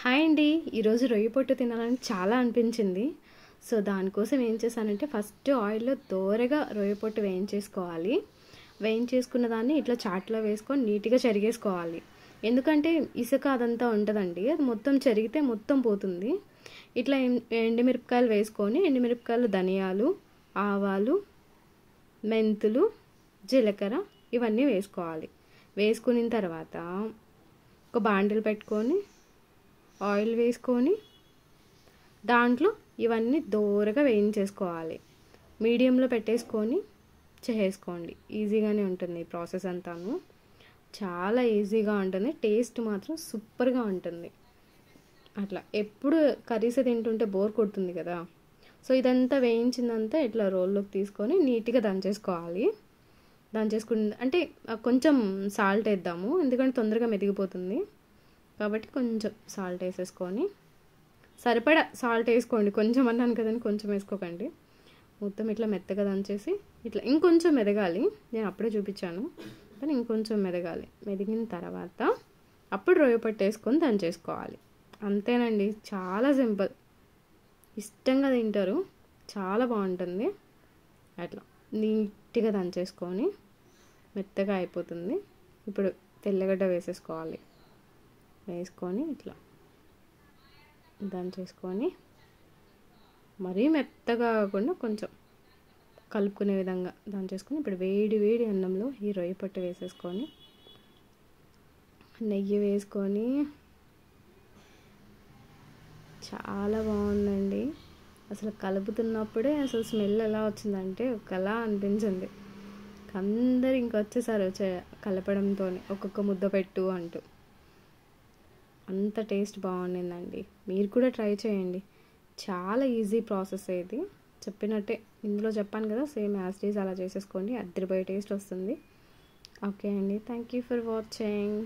Hi అండి. ఈరోజు రొయ్య పొట్టు తినాలని చాలా అనిపించింది. సో దానికోసం ఏం చేశానంటే ఫస్ట్ ఆయిల్లో దోరగా రొయ్య పొట్టు వేయించేసుకోవాలి. వేయించేసుకున్న దాన్ని ఇట్లా చాట్లో వేసుకొని నీట్గా చెరిగేసుకోవాలి. ఎందుకంటే ఇసుక అదంతా ఉంటుందండి, అది మొత్తం చెరిగితే మొత్తం పోతుంది. ఇట్లా ఎండుమిరపకాయలు వేసుకొని, ఎండుమిరపకాయలు, ధనియాలు, ఆవాలు, మెంతులు, జీలకర్ర ఇవన్నీ వేసుకోవాలి. వేసుకున్న తర్వాత ఒక బాండిల్ పెట్టుకొని ఆయిల్ వేసుకొని దాంట్లో ఇవన్నీ దోరగా వేయించేసుకోవాలి. మీడియంలో పెట్టేసుకొని చేసుకోండి. ఈజీగానే ఉంటుంది ఈ ప్రాసెస్ అంతాను. చాలా ఈజీగా ఉంటుంది, టేస్ట్ మాత్రం సూపర్గా ఉంటుంది. అట్లా ఎప్పుడు కర్రీస్ తింటుంటే బోర్ కొడుతుంది కదా. సో ఇదంతా వేయించిందంతా ఇట్లా రోల్లోకి తీసుకొని నీట్గా దంచేసుకోవాలి. దంచేసుకుని అంటే కొంచెం సాల్ట్ వేద్దాము, ఎందుకంటే తొందరగా మెదిగిపోతుంది కాబట్టి కొంచెం సాల్ట్ వేసేసుకొని, సరిపడా సాల్ట్ వేసుకోండి. కొంచెం అన్నాను కదండి, కొంచెం వేసుకోకండి. మొత్తం ఇట్లా మెత్తగా దంచేసి ఇట్లా ఇంకొంచెం మెదగాలి. నేను అప్పుడే చూపించాను కానీ ఇంకొంచెం మెదగాలి. మెదిగిన తర్వాత అప్పుడు రొయ్య పొట్టు వేసుకొని దంచేసుకోవాలి. అంతేనండి, చాలా సింపుల్. ఇష్టంగా తింటారు, చాలా బాగుంటుంది. అట్లా నీట్గా దంచేసుకొని మెత్తగా అయిపోతుంది. ఇప్పుడు తెల్లగడ్డ వేసేసుకోవాలి. వేసుకొని ఇట్లా దంచేసుకొని మరీ మెత్తగా కాకుండా కొంచెం కలుపుకునే విధంగా దంచేసుకొని ఇప్పుడు వేడి వేడి అన్నంలో ఈ రొయ్య పొట్టు వేసేసుకొని నెయ్యి వేసుకొని చాలా బాగుందండి. అసలు కలుపుతున్నప్పుడే అసలు స్మెల్ ఎలా వచ్చిందంటే ఒకలా అనిపించింది. అందరు ఇంకొచ్చేసారు కలపడంతో, ఒక్కొక్క ముద్ద పెట్టు అంటూ. అంత టేస్ట్ బాగుండిందండి. మీరు కూడా ట్రై చేయండి. చాలా ఈజీ ప్రాసెస్ ఇది. చెప్పినట్టే ఇందులో చెప్పాను కదా, సేమ్ యాజ్ ఇట్ ఈజ్ అలా చేసేసుకోండి, అద్దరిపోయే టేస్ట్ వస్తుంది. ఓకే అండి, థ్యాంక్ యూ ఫర్ వాచింగ్.